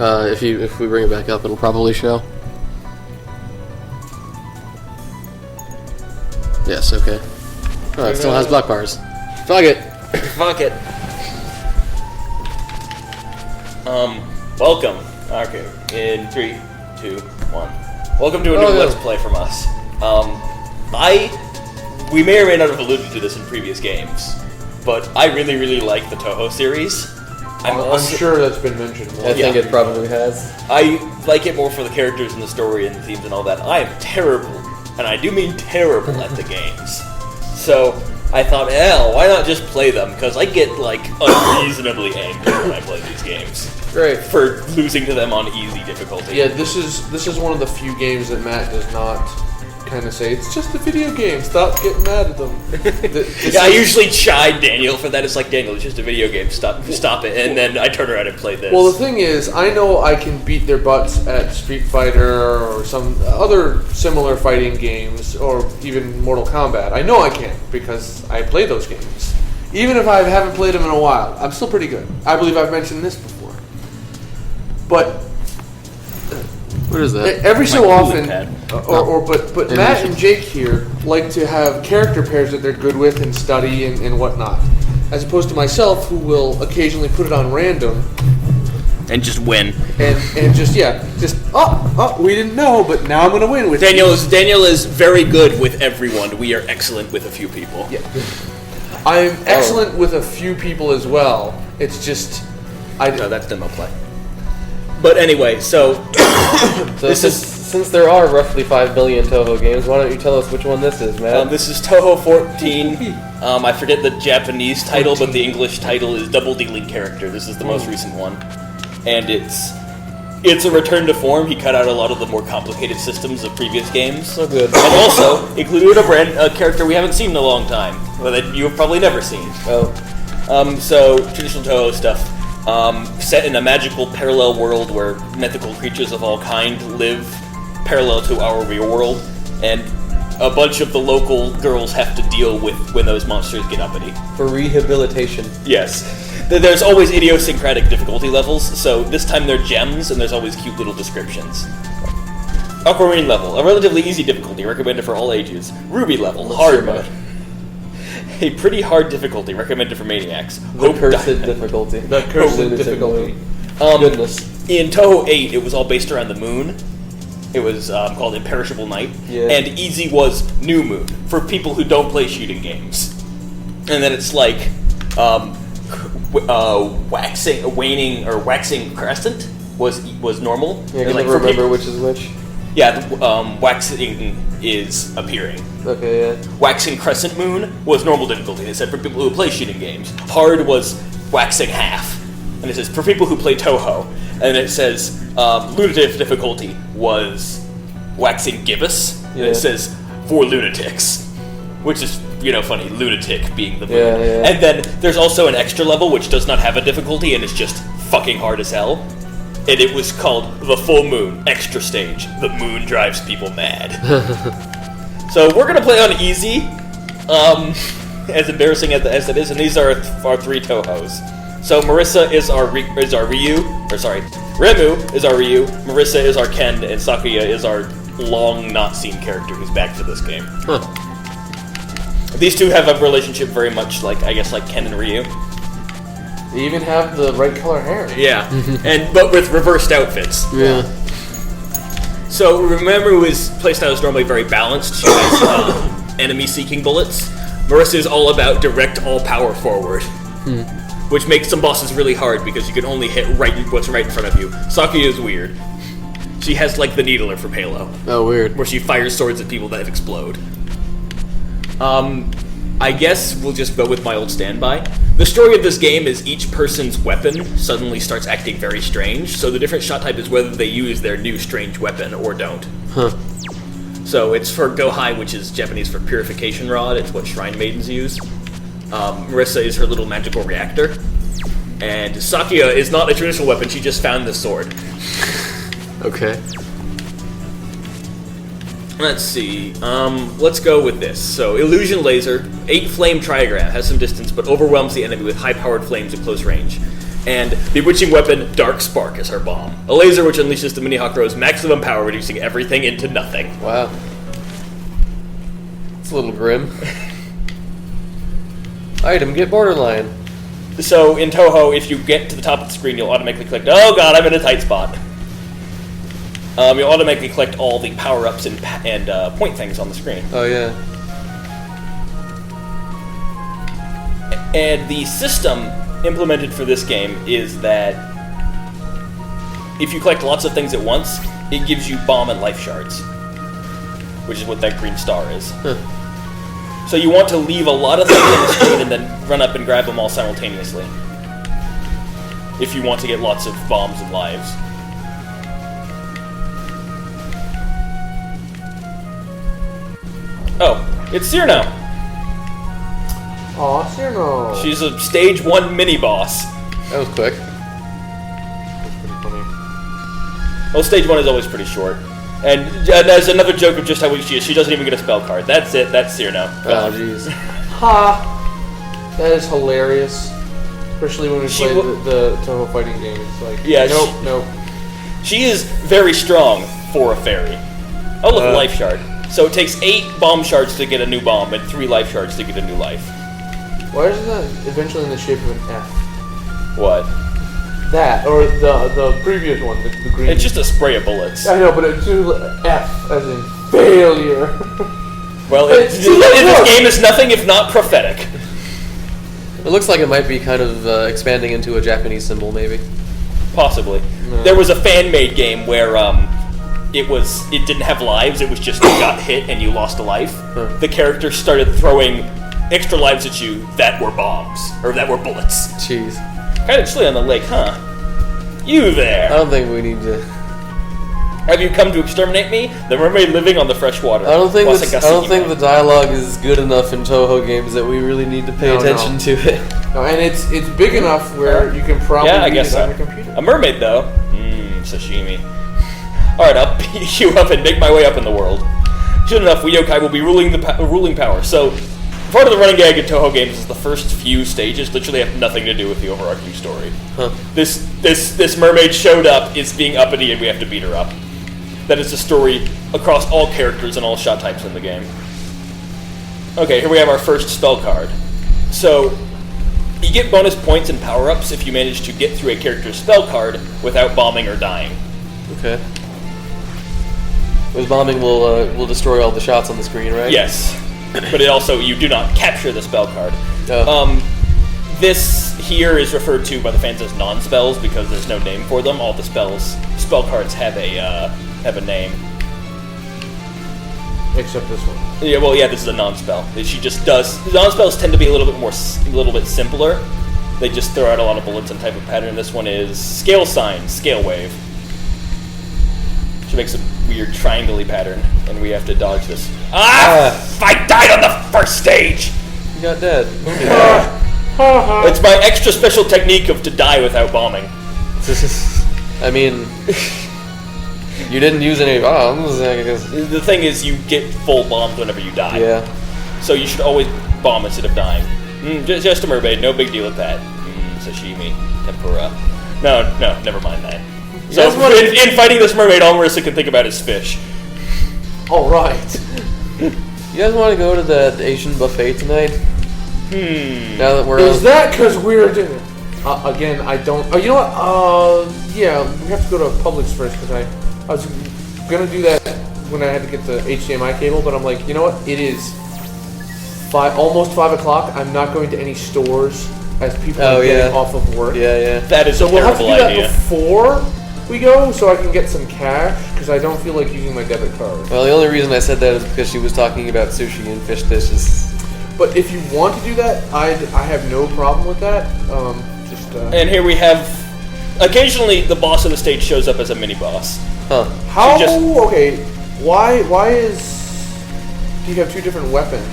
If we bring it back up, it'll probably show. Yes, okay. Oh, it still has black bars. Fuck it. Fuck it. Welcome. Okay, in 3, 2, 1. Welcome to a new Let's Play from us. We may or may not have alluded to this in previous games, but I really, really like the Touhou series. I'm sure that's been mentioned more. I think it probably has. I like it more for the characters and the story and the themes and all that. I am terrible, and I do mean terrible at the games. So I thought, hell, why not just play them? Because I get, like, unreasonably angry when I play these games. Great. For losing to them on easy difficulty. Yeah, this is one of the few games that Matt does not kind of say, it's just a video game, stop getting mad at them. I usually chide Daniel for that. It's like, Daniel, it's just a video game, stop it. And then I turn around and play this. Well, the thing is, I know I can beat their butts at Street Fighter or some other similar fighting games, or even Mortal Kombat. I know I can, because I play those games. Even if I haven't played them in a while, I'm still pretty good. I believe I've mentioned this before. But what is that? every so often, but Matt and Jake here like to have character pairs that they're good with and study and whatnot, as opposed to myself, who will occasionally put it on random and just win. And just we didn't know, but now I'm gonna win with Daniel is very good with everyone. We are excellent with a few people. Yeah, I'm excellent with a few people as well. It's just no, that's demo play. But anyway, so since there are roughly 5 billion Touhou games, why don't you tell us which one this is, man? This is Touhou 14. I forget the Japanese title, but the English title is Double Dealing Character. This is the most recent one, and it's a return to form. He cut out a lot of the more complicated systems of previous games. So good. And also included a character we haven't seen in a long time, or that you've probably never seen. Oh. So traditional Touhou stuff. Set in a magical parallel world where mythical creatures of all kind live parallel to our real world, and a bunch of the local girls have to deal with when those monsters get uppity. For rehabilitation. Yes. There's always idiosyncratic difficulty levels, so this time they're gems, and there's always cute little descriptions. Aquamarine level, a relatively easy difficulty, recommended for all ages. Ruby level, hard mode. A pretty hard difficulty, recommended for maniacs. The cursed difficulty. The cursed difficulty. Goodness. In Touhou 8, it was all based around the moon. It was called Imperishable Night. Yeah. And easy was New Moon, for people who don't play shooting games. And then it's like waxing crescent was normal. Yeah, I and can never remember which is which. Yeah, waxing is appearing. Okay, yeah. Waxing Crescent Moon was normal difficulty. They said for people who play shooting games. Hard was waxing half. And it says for people who play Touhou. And it says lunatic difficulty was waxing gibbous. Yeah. And it says for lunatics. Which is, funny, lunatic being the moon. Yeah. And then there's also an extra level which does not have a difficulty and is just fucking hard as hell. And it was called The Full Moon, Extra Stage. The moon drives people mad. So we're going to play on easy, as embarrassing as it is, and these are our 3 Touhous. So Marissa is our Ryu, Remu is our Ryu, Marissa is our Ken, and Sakuya is our long not seen character who's back for this game. Huh. These two have a relationship very much like Ken and Ryu. They even have the right color hair. Yeah, but with reversed outfits. Yeah. So remember, his playstyle is normally very balanced. She has enemy-seeking bullets. Marissa is all about direct all-power forward, which makes some bosses really hard because you can only hit what's right in front of you. Sakuya is weird. She has like the Needler from Halo. Oh, weird. Where she fires swords at people that explode. I guess we'll just go with my old standby. The story of this game is each person's weapon suddenly starts acting very strange, so the different shot type is whether they use their new strange weapon or don't. Huh. So it's for Gohai, which is Japanese for purification rod. It's what shrine maidens use. Marissa is her little magical reactor. And Sakuya is not a traditional weapon, she just found this sword. Okay. Let's see, let's go with this. So, Illusion Laser, 8 flame trigram, has some distance, but overwhelms the enemy with high-powered flames at close range. And the witching weapon, Dark Spark, is her bomb. A laser which unleashes the Mini Hakuro's maximum power, reducing everything into nothing. Wow. It's a little grim. Item, get borderline. So in Touhou, if you get to the top of the screen, you'll automatically click, oh god, I'm in a tight spot. You'll automatically collect all the power-ups and point things on the screen. Oh, yeah. And the system implemented for this game is that if you collect lots of things at once, it gives you bomb and life shards, which is what that green star is. Huh. So you want to leave a lot of things on the screen and then run up and grab them all simultaneously if you want to get lots of bombs and lives. Oh, it's Cyrano. Aw, Cyrano. She's a stage 1 mini-boss. That was quick. That's pretty funny. Well, stage 1 is always pretty short. And there's another joke of just how weak she is. She doesn't even get a spell card. That's it. That's Cyrano. Oh, jeez. Ha! That is hilarious. Especially when we play the Touhou fighting game. It's like, Yeah, nope. She is very strong for a fairy. Oh, look, a life shard. So it takes 8 bomb shards to get a new bomb and 3 life shards to get a new life. Why isn't that eventually in the shape of an F? What? That, or the previous one, the green. It's just a spray of bullets. I know, but it's F, as in failure. Well, this game is nothing if not prophetic. It looks like it might be kind of expanding into a Japanese symbol, maybe. Possibly. No. There was a fan-made game where it didn't have lives, it was just you got hit and you lost a life. Huh. The character started throwing extra lives at you that were bombs, or that were bullets. Jeez. Kind of chilly on the lake, huh? You there! I don't think we need to... Have you come to exterminate me? The mermaid living on the fresh water. I don't think the dialogue is good enough in Touhou games that we really need to pay attention to it. No, and it's big enough where you can probably I read guess it on so. your computer. A mermaid, though. Sashimi. Alright, I'll beat you up and make my way up in the world. Soon enough, we yokai will be ruling power. So, part of the running gag in Touhou games is the first few stages literally have nothing to do with the overarching story. Huh. This mermaid showed up, is being uppity, and we have to beat her up. That is the story across all characters and all shot types in the game. Okay, here we have our first spell card. So, you get bonus points and power-ups if you manage to get through a character's spell card without bombing or dying. Okay. With bombing will destroy all the shots on the screen, right? Yes. But you do not capture the spell card. Oh. This here is referred to by the fans as non-spells because there's no name for them. All the spell cards have a name. Except this one. Yeah, well, yeah, this is a non-spell. She just does. Non-spells tend to be a little bit simpler. They just throw out a lot of bullets and type of pattern. This one is scale sign, scale wave. She makes a weird triangle-y pattern, and we have to dodge this. I died on the first stage! You got dead. It's my extra special technique to die without bombing. I mean, you didn't use any bombs, I guess. The thing is, you get full bombs whenever you die. Yeah. So you should always bomb instead of dying. Just a mermaid, no big deal with that. Sashimi, tempura. No, never mind that. So in fighting this mermaid, all Marissa can think about is fish. All right. You guys want to go to the Asian buffet tonight? Now that we're Is that because we're doing? Again, I don't. Oh, you know what? Yeah, we have to go to Publix first because I was gonna do that when I had to get the HDMI cable, but I'm like, you know what? It is almost 5 o'clock. I'm not going to any stores as people are getting off of work. Yeah. That is So a we'll have to terrible do that idea. before we go, so I can get some cash because I don't feel like using my debit card. Well, the only reason I said that is because she was talking about sushi and fish dishes. But if you want to do that, I have no problem with that. And here we have. Occasionally, the boss of the stage shows up as a mini boss. Huh. How? Okay. Why do you have two different weapons?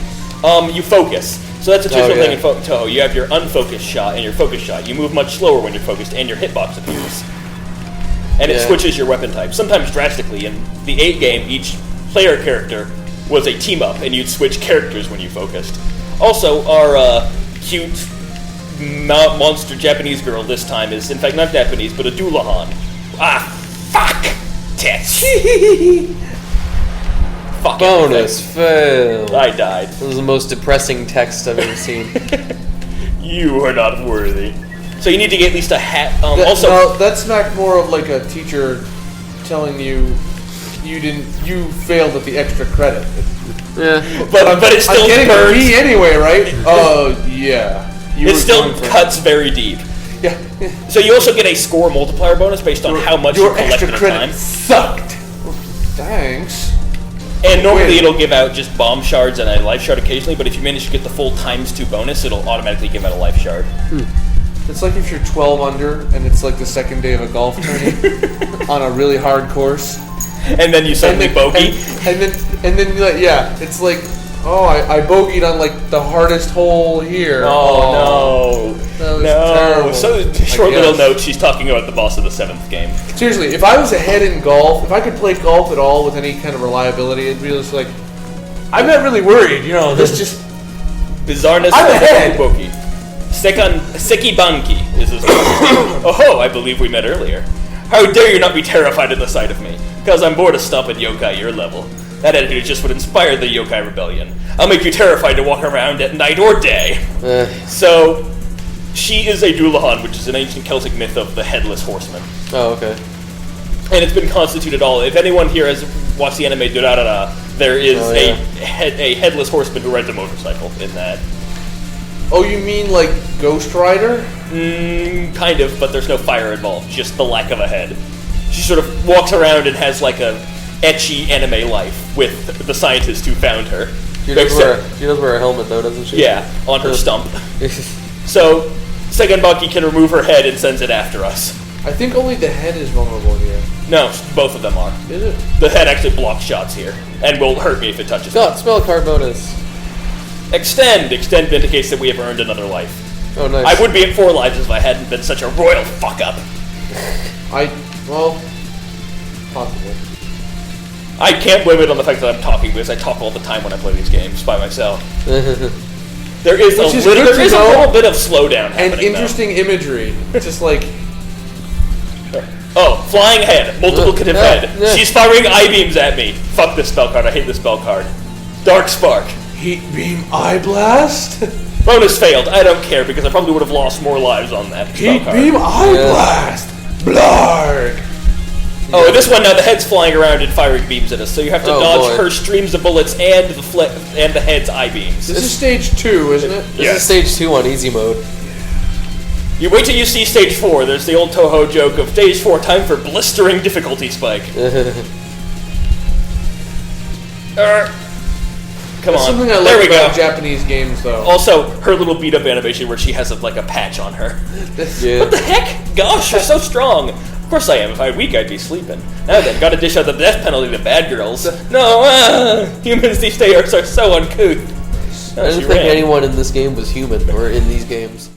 You focus. So that's a traditional yeah. thing in Touhou. You have your unfocused shot and your focused shot. You move much slower when you're focused, and your hitbox appears. And it switches your weapon type, sometimes drastically. In the 8 game, each player character was a team-up, and you'd switch characters when you focused. Also, our cute monster Japanese girl this time is, in fact, not Japanese, but a Doulahan. Ah, fuck! Tits. Fuck Bonus fail. I died. This was the most depressing text I've ever seen. You are not worthy. So you need to get at least a hat. That's not more of like a teacher telling you you failed at the extra credit. Yeah. But it still I'm getting burns. a B anyway, right? Oh yeah. It still cuts very deep. Yeah. So you also get a score multiplier bonus based on how much you your collect extra at a credit time. sucked. Thanks. And normally it'll give out just bomb shards and a life shard occasionally, but if you manage to get the full ×2 bonus, it'll automatically give out a life shard. It's like if you're 12 under and it's like the second day of a golf tournament on a really hard course. And then you suddenly bogey. And then you're like, yeah, it's like, oh, I bogeyed on like the hardest hole here. Oh, no. That was No. terrible. So, short little note, she's talking about the boss of the 7th game. Seriously, if I was ahead in golf, if I could play golf at all with any kind of reliability, it'd be just like, I'm not really worried, this just... Bizarreness I'm of ahead. Boki. Sekibanki is his name. Oh, I believe we met earlier. How dare you not be terrified at the sight of me? Because I'm bored of stomping yokai your level. That attitude just would inspire the yokai rebellion. I'll make you terrified to walk around at night or day. So, she is a Doulahan, which is an ancient Celtic myth of the headless horseman. Oh, okay. And it's been constituted all. If anyone here has watched the anime Durarara, there is a headless horseman who rides a motorcycle in that. Oh, you mean like Ghost Rider? Kind of, but there's no fire involved, just the lack of a head. She sort of walks around and has like a ecchi anime life with the scientist who found her. She does wear a helmet though, doesn't she? Yeah, on her stump. So, Segenbaki can remove her head and sends it after us. I think only the head is vulnerable here. No, both of them are. Is it? The head actually blocks shots here, and will hurt me if it touches me. Spell card bonus. Extend! Extend indicates that we have earned another life. Oh, nice. I would be at 4 lives if I hadn't been such a royal fuck-up. Possibly. I can't blame it on the fact that I'm talking, because I talk all the time when I play these games by myself. There is a little bit of slowdown happening, and interesting imagery. Just like... Oh, flying head, multiplicative head. She's firing I-beams at me. Fuck this spell card, I hate this spell card. Dark Spark. Heat Beam Eye Blast? Bonus failed, I don't care, because I probably would have lost more lives on that spell Heat card. Beam Eye Blast! Blarg! Oh, this one now the head's flying around and firing beams at us, so you have to dodge her streams of bullets and the head's I-beams. This is stage 2, isn't it? This is stage 2 on easy mode. You wait till you see stage 4. There's the old Touhou joke of stage 4, time for blistering difficulty spike. Come on. Something I like about Japanese games, though. Also, her little beat-up animation where she has a patch on her. Yeah. What the heck? Gosh, you're so strong. Of course I am. If I were weak, I'd be sleeping. Now then, gotta dish out the death penalty to bad girls. No, humans these days are so uncouth. I didn't think anyone in this game was human, or in these games.